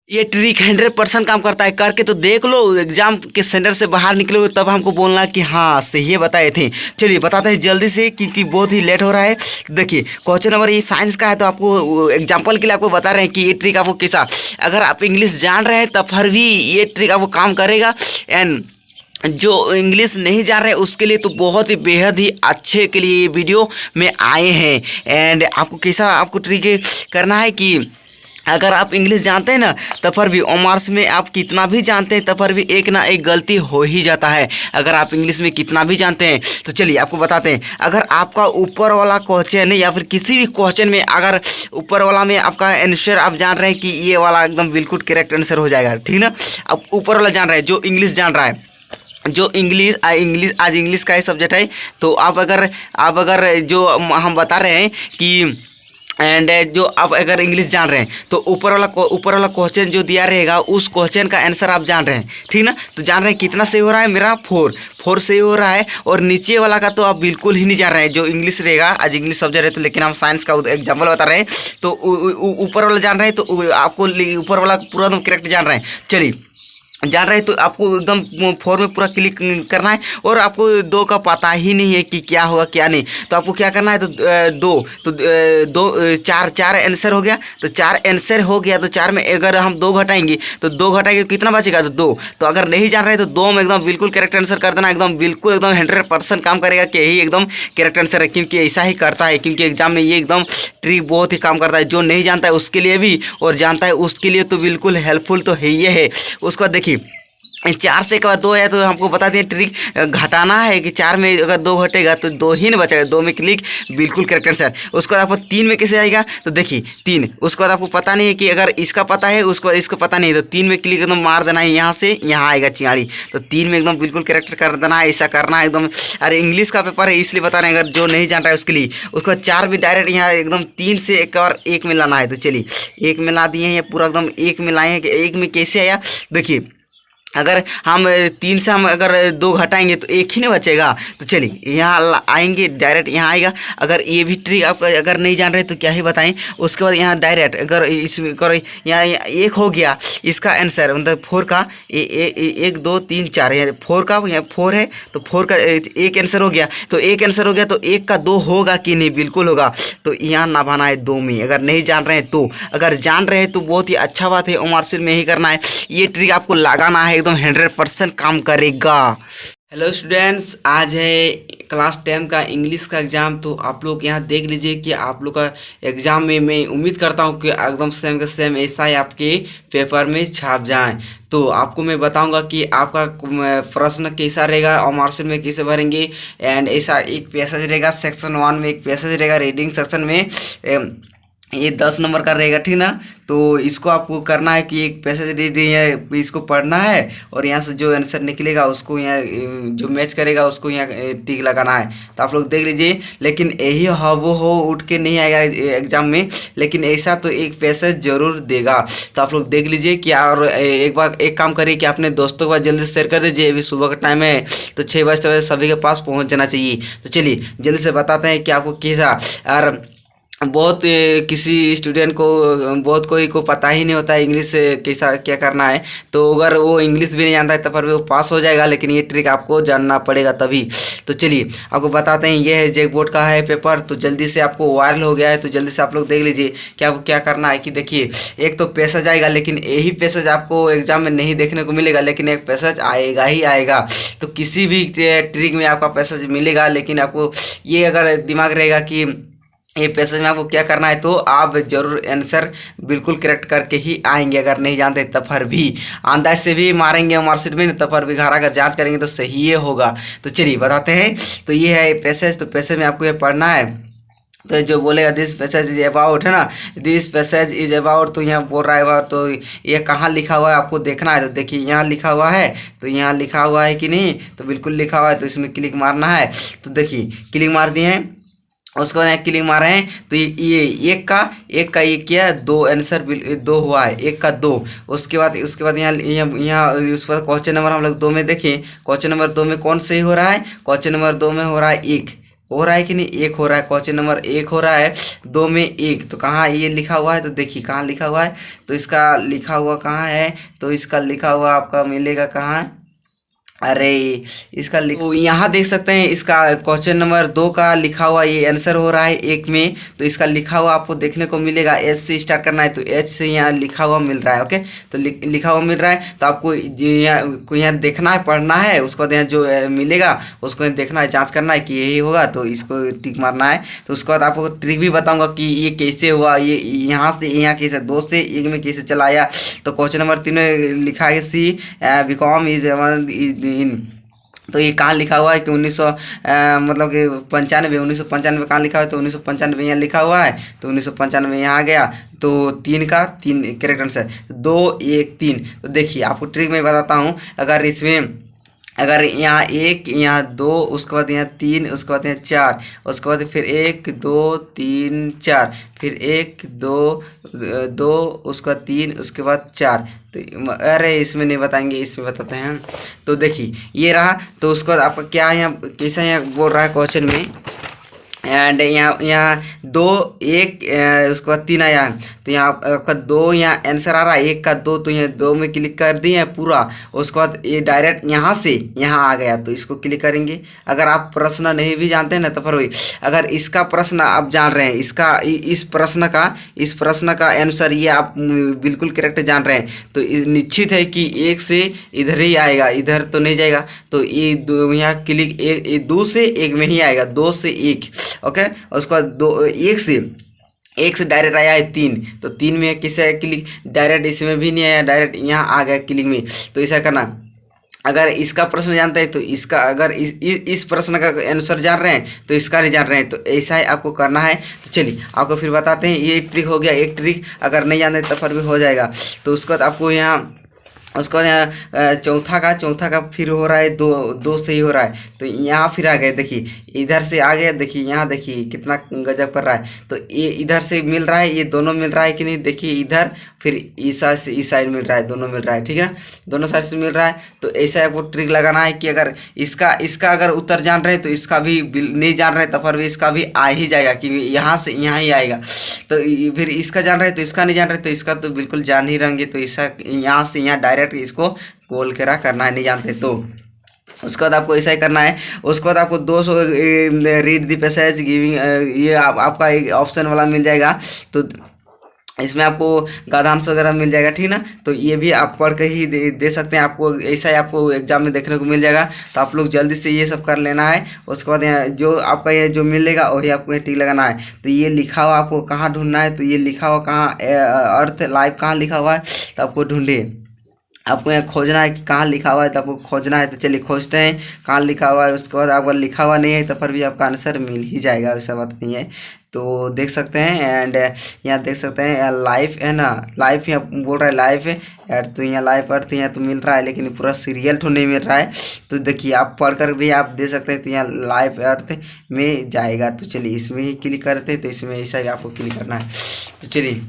ये ट्रिक 100% काम करता है, करके तो देख लो, एग्जाम के सेंटर से बाहर निकलोगे तब हमको बोलना कि हाँ सही है बताए थे। चलिए बताते हैं जल्दी से क्योंकि बहुत ही लेट हो रहा है। देखिए क्वेश्चन नंबर ये साइंस का है, तो आपको एग्जाम्पल के लिए आपको बता रहे हैं कि ये ट्रिक आपको कैसा, अगर आप इंग्लिश जान रहे हैं तब फिर भी ये ट्रिक आपको काम करेगा, एंड जो इंग्लिश नहीं जान रहे उसके लिए तो बहुत ही बेहद ही अच्छे के लिए ये वीडियो में आए हैं। एंड आपको कैसा आपको ट्रिक करना है कि अगर आप इंग्लिश जानते हैं ना तो फिर भी कॉमर्स में आप कितना भी जानते हैं तो फिर भी एक ना एक गलती हो ही जाता है, अगर आप इंग्लिश में कितना भी जानते हैं। तो चलिए आपको बताते हैं, अगर आपका ऊपर वाला क्वेश्चन है या फिर किसी भी क्वेश्चन में अगर ऊपर वाला में आपका आंसर आप जान रहे हैं कि ये वाला एकदम बिल्कुल करेक्ट आंसर हो जाएगा, ठीक ना। अब ऊपर वाला जान रहा है, जो इंग्लिश जान रहा है, जो इंग्लिश आज इंग्लिश का ही सब्जेक्ट है, तो आप अगर जो हम बता रहे हैं कि एंड जो आप अगर इंग्लिश जान रहे हैं तो ऊपर वाला क्वेश्चन जो दिया रहेगा उस क्वेश्चन का आंसर आप जान रहे हैं, ठीक ना। तो जान रहे हैं कितना सही हो रहा है, मेरा 4 सही हो रहा है। और नीचे वाला का तो आप बिल्कुल ही नहीं जान रहे हैं, जो इंग्लिश रहेगा, आज इंग्लिश सब्जेक्ट है तो, लेकिन हम साइंस का एग्जाम्पल बता रहे हैं, तो ऊपर वाला जान रहे हैं तो आपको ऊपर वाला पूरा एकदम करेक्ट जान रहे हैं। चलिए जान रहे हैं तो आपको एकदम 4 में पूरा क्लिक करना है, और आपको 2 का पता ही नहीं है कि क्या होगा क्या नहीं, तो आपको क्या करना है, तो 2 4 आंसर हो गया, तो 4 आंसर हो गया, तो 4 में अगर हम 2 घटाएंगे तो 2 घटाएंगे कितना बचेगा, तो 2। तो अगर नहीं जान रहे तो 2 में एकदम बिल्कुल करेक्ट आंसर कर देना, एकदम बिल्कुल एकदम 100% काम करेगा कि यही एकदम करेक्ट आंसर है, क्योंकि ऐसा ही करता है, क्योंकि एग्जाम में ये एकदम ट्रिक बहुत ही काम करता है, जो नहीं जानता है उसके लिए भी और जानता है उसके लिए तो बिल्कुल हेल्पफुल तो है ही है। उसके बाद देखिए 4 से एक बार 2 है, तो हमको बता दें ट्रिक घटाना है कि 4 में अगर 2 घटेगा तो 2 ही नहीं बचेगा, 2 में क्लिक बिल्कुल करेक्ट आंसर। उसके बाद आपको 3 में कैसे आएगा, तो देखिए 3, उसके बाद आपको पता नहीं है कि अगर इसका पता है उसके बाद इसको पता नहीं है, तो 3 में क्लिक एकदम मार देना है, यहाँ से यहाँ आएगा चिंगारी, तो 3 में एकदम बिल्कुल करेक्ट कर देना है, ऐसा करना है एकदम। अरे इंग्लिश का पेपर है इसलिए बता रहे हैं, अगर जो नहीं जान रहा है उसके लिए। उसके बाद 4 में डायरेक्ट यहाँ एकदम 3 से एक और 1 में लाना है, तो चलिए 1 में ला दिए हैं, पूरा एकदम 1 में लाए हैं कि 1 में कैसे आया। देखिए अगर हम 3 से हम अगर 2 घटाएंगे तो 1 ही नहीं बचेगा, तो चलिए यहाँ आएंगे डायरेक्ट यहाँ आएगा। अगर ये भी ट्रिक आप अगर नहीं जान रहे तो क्या ही बताएं। उसके बाद यहाँ डायरेक्ट अगर इसमें करो, यहाँ 1 हो गया इसका आंसर, मतलब 4 का 1 2 3 4, यहाँ 4 का यहाँ 4 है तो 4 का 1 आंसर हो गया, तो 1 आंसर हो गया, तो 1 का 2 होगा कि नहीं, बिल्कुल होगा। तो यहाँ ना बना है 2 में, अगर नहीं जान रहे हैं तो। अगर जान रहे हैं तो बहुत ही अच्छा बात है, कॉमर्स में ही करना है, ये ट्रिक आपको लगाना है, एकदम 100% काम करेगा। हेलो स्टूडेंट्स, आज है क्लास 10 का इंग्लिश का एग्ज़ाम। तो आप लोग यहाँ देख लीजिए कि आप लोग का एग्ज़ाम में मैं उम्मीद करता हूँ कि एकदम सेम का सेम ऐसा ही आपके पेपर में छाप जाए। तो आपको मैं बताऊंगा कि आपका प्रश्न कैसा रहेगा, कॉमर्स में कैसे भरेंगे, एंड ऐसा एक पैसेज रहेगा सेक्शन 1 में, एक पैसेज रहेगा रीडिंग सेक्शन में, ये 10 नंबर का रहेगा, ठीक ना। तो इसको आपको करना है कि एक पैसेज रीडिंग है, इसको पढ़ना है, और यहाँ से जो आंसर निकलेगा उसको यहाँ जो मैच करेगा उसको यहाँ टिक लगाना है। तो आप लोग देख लीजिए, लेकिन यही वो हो उठ के नहीं आएगा एग्जाम में, लेकिन ऐसा तो एक पैसेज जरूर देगा। तो आप लोग देख लीजिए कि, और एक बार एक काम करिए कि अपने दोस्तों के पास जल्दी से शेयर कर दीजिए। अभी सुबह का टाइम है तो 6 बजे सभी के पास पहुँच जाना चाहिए। तो चलिए जल्दी से बताते हैं कि आपको कैसा, और बहुत किसी स्टूडेंट को बहुत कोई को पता ही नहीं होता है इंग्लिश कैसा क्या करना है, तो अगर वो इंग्लिश भी नहीं जानता है तो फिर वो पास हो जाएगा, लेकिन ये ट्रिक आपको जानना पड़ेगा तभी। तो चलिए आपको बताते हैं, ये है जैक बोर्ड का है पेपर, तो जल्दी से आपको वायरल हो गया है, तो जल्दी से आप लोग देख लीजिए कि आपको क्या करना है। कि देखिए एक तो पैसेज आएगा, लेकिन यही पैसेज आपको एग्जाम में नहीं देखने को मिलेगा, लेकिन एक पैसेज आएगा ही आएगा। तो किसी भी ट्रिक में आपका पैसेज मिलेगा, लेकिन आपको ये अगर दिमाग रहेगा कि ये पैसेज में आपको क्या करना है, तो आप जरूर आंसर बिल्कुल करेक्ट करके ही आएंगे। अगर नहीं जानते तब फिर भी अंदाज से भी मारेंगे मार्कशीट में, तब फिर भी घर अगर जांच करेंगे तो सही ये होगा। तो चलिए बताते हैं, तो ये है पैसेज, तो पैसेज में आपको ये पढ़ना है। तो जो बोलेगा दिस पैसेज इज अबाउट, है ना, दिस पैसेज इज अबाउट, तो यहाँ बोल रहा है अबाउट, तो ये कहाँ लिखा हुआ है आपको देखना है। तो देखिए यहाँ लिखा हुआ है, तो यहाँ लिखा हुआ है कि नहीं, तो बिल्कुल लिखा हुआ है, तो इसमें क्लिक मारना है। तो देखिए क्लिक मार दिए हैं, उसके बाद क्लिक मारे हैं, तो ये एक का ये किया, 2 आंसर 2 हुआ है, 1 का 2। उसके बाद यहाँ उस पर क्वेश्चन नंबर हम लोग 2 में देखें, क्वेश्चन नंबर 2 में कौन सही हो रहा है, क्वेश्चन नंबर 2 में हो रहा है 1, हो रहा है कि नहीं, एक हो रहा है, क्वेश्चन नंबर एक हो रहा है, 2 में 1, तो कहाँ ये लिखा हुआ है, तो देखिए कहाँ लिखा हुआ है, तो इसका लिखा हुआ कहाँ है, तो इसका लिखा हुआ आपका मिलेगा कहाँ, अरे इसका तो यहाँ देख सकते हैं, इसका क्वेश्चन नंबर 2 का लिखा हुआ ये आंसर हो रहा है 1 में, तो इसका लिखा हुआ आपको देखने को मिलेगा, एच से स्टार्ट करना है, तो एच से यहाँ लिखा हुआ मिल रहा है। ओके, तो लिखा हुआ मिल रहा है, तो आपको यहाँ देखना है, पढ़ना है, उसके बाद यहाँ जो मिलेगा उसको देखना है, जाँच करना है कि यही होगा, तो इसको टिक मारना है। तो उसके बाद आपको ट्रिक भी बताऊँगा कि ये कैसे हुआ, ये यहाँ से यहाँ कैसे 2 से 1 में कैसे चलाया। तो क्वेश्चन नंबर 3 में लिखा है सी बीकॉम इज इन, तो ये कहाँ लिखा हुआ है कि 1995 मतलब कि 1995 कहाँ लिखा हुआ है, तो 1995 यहाँ लिखा हुआ है, तो 1995 यहाँ आ गया, तो 3 का 3 करेक्ट आंसर, 2 1 3। तो देखिए आपको ट्रिक में बताता हूँ, अगर यहाँ 1 यहाँ 2 उसके बाद यहाँ 3 उसके बाद यहाँ 4 उसके बाद फिर 1 2 3 4 फिर 1 2 2 उसके बाद 3 उसके बाद 4, तो अरे इसमें नहीं बताएंगे, इसमें बताते हैं। तो देखिए ये रहा, तो उसके बाद आपका क्या यहाँ कैसा यहाँ बोल रहा है क्वेश्चन में, एंड यहाँ 2 1 उसके बाद 3 आया, तो यहाँ आपका 2 यहाँ आंसर आ रहा है, 1 का 2, तो यहाँ 2 में क्लिक कर दिए पूरा, उसके बाद ये डायरेक्ट यहाँ से यहाँ आ गया, तो इसको क्लिक करेंगे। अगर आप प्रश्न नहीं भी जानते हैं ना, तो फिर वही, अगर इसका प्रश्न आप जान रहे हैं, इस प्रश्न का आंसर ये आप बिल्कुल करेक्ट जान रहे हैं, तो निश्चित है कि 1 से इधर ही आएगा, इधर तो नहीं जाएगा, तो ये यहाँ क्लिक 2 से 1 में ही आएगा, 2 से 1। ओके, उसके बाद 1 से डायरेक्ट आया है 3, तो 3 में किसे क्लिक, डायरेक्ट इसमें भी नहीं आया, डायरेक्ट यहाँ आ गया क्लिक में। तो ऐसा करना, अगर इसका प्रश्न जानते हैं तो इसका, अगर इस प्रश्न का आंसर जान रहे हैं तो इसका नहीं जान रहे हैं, तो ऐसा ही आपको करना है। तो चलिए आपको फिर बताते हैं, ये ट्रिक हो गया एक ट्रिक, अगर नहीं जानते तो फिर भी हो जाएगा। तो उसके बाद आपको यहाँ उसके बाद यहाँ चौथा का फिर हो रहा है, 2 से ही हो रहा है, तो यहाँ फिर आ गए, देखिए इधर से आ गया, देखिए यहाँ देखिए कितना गजब कर रहा है, तो ये इधर से मिल रहा है, ये दोनों मिल रहा है कि नहीं, देखिए इधर फिर इस साइड से इस साइड मिल रहा है, दोनों मिल रहा है, ठीक है ना, दोनों साइड से मिल रहा है। तो ऐसा आपको ट्रिक लगाना है कि अगर इसका अगर उत्तर जान रहे हैं तो इसका भी नहीं जान रहे तो फिर भी इसका भी आ ही जाएगा, कि यहाँ से यहाँ ही आएगा। तो फिर इसका जान रहे तो इसका नहीं जान रहे, तो इसका तो बिल्कुल जान ही रहेंगे, तो इसका यहाँ से यहाँ डायरेक्ट इसको गोल घेरा करना है, नहीं जानते तो उसके बाद आपको ऐसा ही करना है। उसके बाद आपको 200 रीड द पैसेज गिविंग, ये आपका एक ऑप्शन वाला मिल जाएगा, तो इसमें आपको गद्यांश वगैरह मिल जाएगा, ठीक ना। तो ये भी आप पढ़ के ही दे सकते हैं, आपको ऐसा ही आपको एग्जाम में देखने को मिल जाएगा। तो आप लोग जल्दी से ये सब कर लेना है। उसके बाद यहाँ जो आपका ये जो मिलेगा वही आपको टिक लगाना है। तो ये लिखा हुआ आपको कहाँ ढूंढना है, तो ये लिखा हुआ कहाँ, अर्थ लाइव कहाँ लिखा हुआ है, तो आपको ढूंढिए, आपको यहाँ खोजना है कि कहाँ लिखा हुआ है, तो आपको खोजना है। तो चलिए खोजते हैं कहाँ लिखा हुआ है। उसके बाद अगर लिखा हुआ नहीं है तो फिर भी आपका आंसर मिल ही जाएगा, वैसा बात नहीं है। तो देख सकते हैं, एंड यहाँ देख सकते हैं लाइफ है ना, लाइफ यहाँ बोल रहा है लाइफ है यार, तो यहाँ लाइफ अर्थ यहाँ तो मिल रहा है, लेकिन पूरा सीरियल तो नहीं मिल रहा है। तो देखिए आप पढ़कर भी आप दे सकते हैं, तो यहाँ लाइफ अर्थ में जाएगा। तो चलिए इसमें ही क्लिक करते हैं, तो इसमें ऐसा ही आपको क्लिक करना है। तो चलिए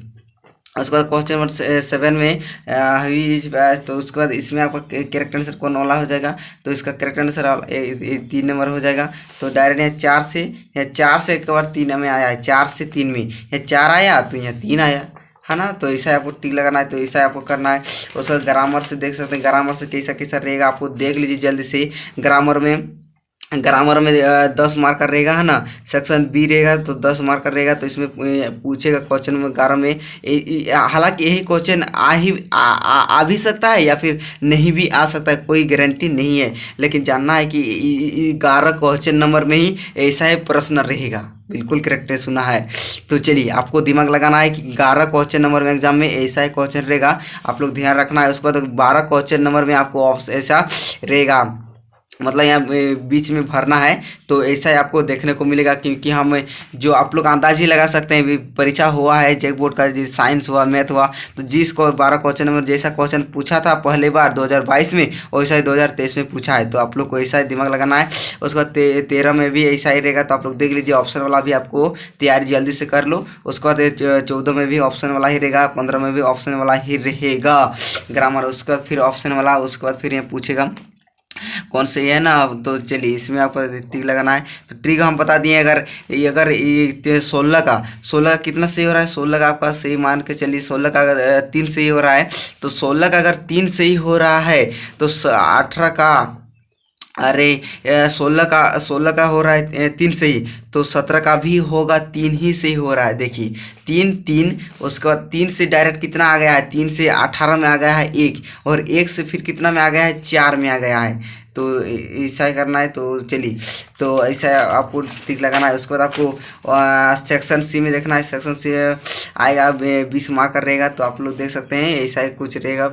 उसके बाद क्वेश्चन नंबर 7 में तो उसके बाद इसमें आपका कैरेक्टर आंसर कौन वाला हो जाएगा, तो इसका कैरेक्टर आंसर 3 नंबर हो जाएगा। तो डायरेक्ट यहाँ 4 से एक बार 3 में आया है, 4 से 3 में यहाँ 4 आया, तो यहाँ 3 आया है ना। तो ऐसा आपको टिक लगाना है, तो ऐसा आपको करना है। उसका ग्रामर से देख सकते हैं, ग्रामर से कैसा कैसा रहेगा आपको देख लीजिए जल्दी से। ग्रामर में 10 मार्क का रहेगा है ना, सेक्शन बी रहेगा तो 10 मार्क का रहेगा। तो इसमें पूछेगा क्वेश्चन में 11 में, हालांकि यही क्वेश्चन आ भी सकता है या फिर नहीं भी आ सकता है, कोई गारंटी नहीं है, लेकिन जानना है कि 11 क्वेश्चन नंबर में ही ऐसा ही प्रश्न रहेगा। बिल्कुल करेक्ट है, सुना है। तो चलिए आपको दिमाग लगाना है कि 11 क्वेश्चन नंबर में एग्जाम में ऐसा ही क्वेश्चन रहेगा, आप लोग ध्यान रखना है। उसके बाद 12 क्वेश्चन नंबर में आपको ऐसा रहेगा, मतलब यहाँ बीच में भरना है। तो ऐसा ही आपको देखने को मिलेगा, क्योंकि हम जो आप लोग अंदाज ही लगा सकते हैं, परीक्षा हुआ है जैक बोर्ड का, साइंस हुआ मैथ हुआ, तो जिसको 12 क्वेश्चन नंबर जैसा क्वेश्चन पूछा था पहले बार 2022 में, वैसा ही 2023 में पूछा है। तो आप लोग को ऐसा ही दिमाग लगाना है। उसके बाद 13 में भी ऐसा ही रहेगा। तो आप लोग देख लीजिए, ऑप्शन वाला भी आपको तैयारी जल्दी से कर लो। उसके बाद 14 में भी ऑप्शन वाला ही रहेगा, 15 में भी ऑप्शन वाला ही रहेगा ग्रामर। उसके बाद फिर ऑप्शन वाला, उसके बाद फिर यहाँ पूछेगा कौन से है ना। तो चलिए इसमें आपको ट्रिक लगाना है। तो ट्रिक हम बता दिए, अगर ये 16 का कितना सही हो रहा है, 16 का आपका सही मान के चलिए, 16 का अगर 3 सही हो रहा है तो 16 का अगर 3 सही हो रहा है तो 18 का, अरे 16 का हो रहा है 3 सही, तो 17 का भी होगा 3 ही सही हो रहा है। देखिए 3 उसके बाद 3 से डायरेक्ट कितना आ गया है, 3 से 18 में आ गया है 1, और 1 से फिर कितना में आ गया है, 4 में आ गया है। तो ऐसा ही करना है। तो चलिए, तो ऐसा आपको टिक लगाना है। उसके बाद आपको सेक्शन सी में देखना है। सेक्शन सी आएगा 20 मार्क का रहेगा, तो आप लोग देख सकते हैं ऐसा ही कुछ रहेगा,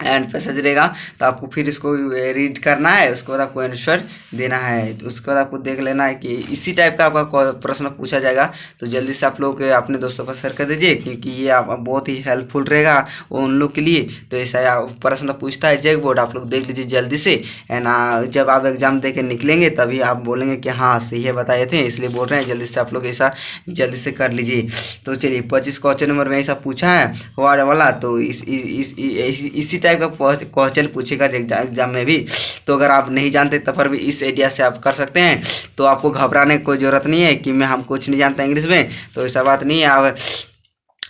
एंड पैसेज रहेगा। तो आपको फिर इसको रीड करना है, उसके बाद आपको आंसर देना है। तो उसके बाद आपको देख लेना है कि इसी टाइप का आपका प्रश्न पूछा जाएगा। तो जल्दी से आप लोग अपने दोस्तों पर शेयर कर दीजिए, क्योंकि ये आप बहुत ही हेल्पफुल रहेगा उन लोग के लिए। तो ऐसा प्रश्न पूछता है जैक बोर्ड, आप लोग देख लीजिए जल्दी से। एंड जब आप एग्जाम दे के निकलेंगे तभी आप बोलेंगे कि हाँ सही है बताए थे, इसलिए बोल रहे हैं। जल्दी से आप लोग ऐसा जल्दी से कर लीजिए। तो चलिए 25 क्वेश्चन नंबर में ऐसा पूछा है वाला। तो इसी टाइप का क्वेश्चन पूछेगा एग्जाम में भी। तो अगर आप नहीं जानते तब पर भी इस आइडिया से आप कर सकते हैं। तो आपको घबराने की कोई ज़रूरत नहीं है कि हम कुछ नहीं जानते इंग्लिश में, तो ऐसा बात नहीं है। आप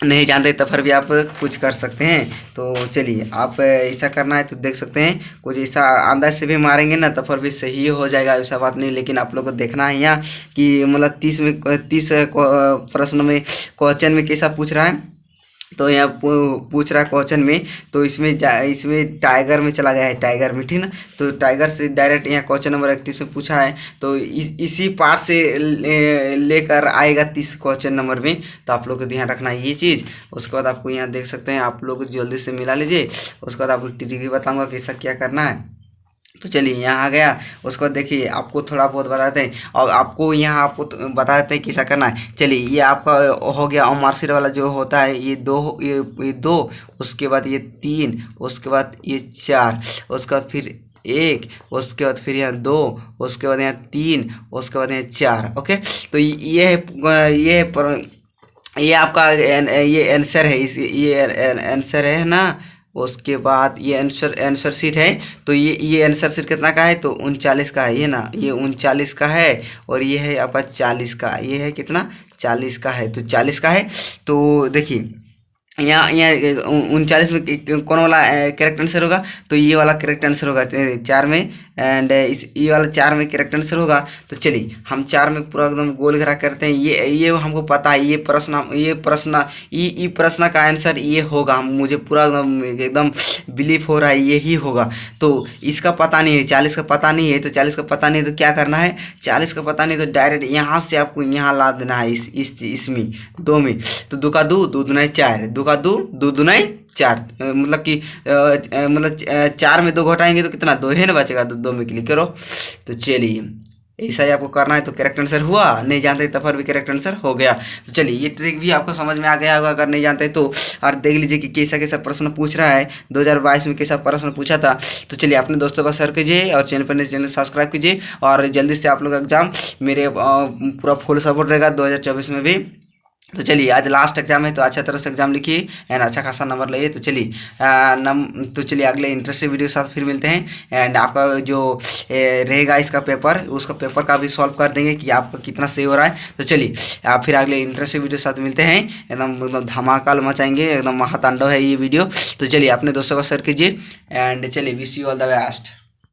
नहीं जानते तब पर भी आप कुछ कर सकते हैं। तो चलिए आप ऐसा करना है। तो देख सकते हैं कुछ ऐसा अंदाज से भी मारेंगे ना तब पर भी सही हो जाएगा, ऐसा बात नहीं। लेकिन आप लोग को देखना है यहाँ कि मतलब 30 प्रश्न में क्वेश्चन में कैसा पूछ रहा है। तो यहाँ पूछ रहा है क्वेश्चन में, तो इसमें टाइगर में चला गया है, टाइगर में, ठीक ना। तो टाइगर से डायरेक्ट यहाँ क्वेश्चन नंबर 31 में पूछा है। तो इसी पार्ट से लेकर आएगा 30 क्वेश्चन नंबर में। तो आप लोग को ध्यान रखना है ये चीज़। उसके बाद आपको यहाँ देख सकते हैं, आप लोग जल्दी से मिला लीजिए। उसके बाद आपको ट्रिक भी बताऊँगा कैसा क्या करना है। तो चलिए यहाँ आ गया। उसके बाद देखिए आपको थोड़ा बहुत बताते हैं, और आपको यहाँ आपको बता देते हैं कैसा करना है। चलिए ये आपका हो गया मार्कशीट वाला जो होता है, ये 2, उसके बाद ये 3, उसके बाद ये 4, उसके बाद फिर 1, उसके बाद फिर यहाँ 2, उसके बाद यहाँ 3, उसके बाद यहाँ 4। ओके, तो ये आपका ये आंसर है, ये आंसर है ना। उसके बाद ये आंसर शीट है। तो ये आंसर शीट कितना का है, तो 39 का है, ये ना, ये 39 का है। और ये है आपका 40 का, ये है कितना, 40 का है। तो 40 का है। तो देखिए यहाँ 39 में कौन वाला करेक्ट आंसर होगा, तो ये वाला करेक्ट आंसर होगा 4 में। एंड ये वाला 4 में करेक्ट आंसर होगा। तो चलिए हम 4 में पूरा एकदम गोल घेरा करते हैं। ये हमको पता है, ये प्रश्न का आंसर ये होगा, मुझे पूरा एकदम बिलीव हो रहा है यही होगा। तो इसका पता नहीं है, 40 का पता नहीं है। तो 40 का पता नहीं है तो क्या करना है, 40 का पता नहीं तो डायरेक्ट यहाँ से आपको यहाँ ला देना है, इसमें 2 में। तो 2 का 2, 2 दूना 4, 2 का 2, 2 दूना 4, मतलब कि 4 में 2 घटाएंगे तो कितना, 2 है ना बचेगा। तो 2 में क्लिक करो। तो चलिए ऐसा ही आपको करना है। तो करेक्ट आंसर हुआ, नहीं जानते तब पर भी करेक्ट आंसर हो गया। तो चलिए ये ट्रिक भी आपको समझ में आ गया होगा अगर नहीं जानते तो। और देख लीजिए कि कैसा कैसा प्रश्न पूछ रहा है, 2022 में कैसा प्रश्न पूछा था। तो चलिए अपने दोस्तों पर शेयर कीजिए और चैनल पर चैनल सब्सक्राइब कीजिए। और जल्दी से आप लोग एग्जाम मेरे पूरा फुल सपोर्ट रहेगा 2024 में भी। तो चलिए आज लास्ट एग्जाम है, तो अच्छा तरह से एग्जाम लिखिए एंड अच्छा खासा नंबर लाइए। तो चलिए अगले इंटरेस्टिंग वीडियो के साथ फिर मिलते हैं। एंड आपका जो रहेगा इसका पेपर, उसका पेपर का भी सॉल्व कर देंगे कि आपका कितना सही हो रहा है। तो चलिए आप फिर अगले इंटरेस्टिंग वीडियो के साथ मिलते हैं। एकदम धमाका मचाएंगे, एकदम महातांडव है ये वीडियो। तो चलिए अपने दोस्तों को शेयर कीजिए एंड चलिए wish you all the best.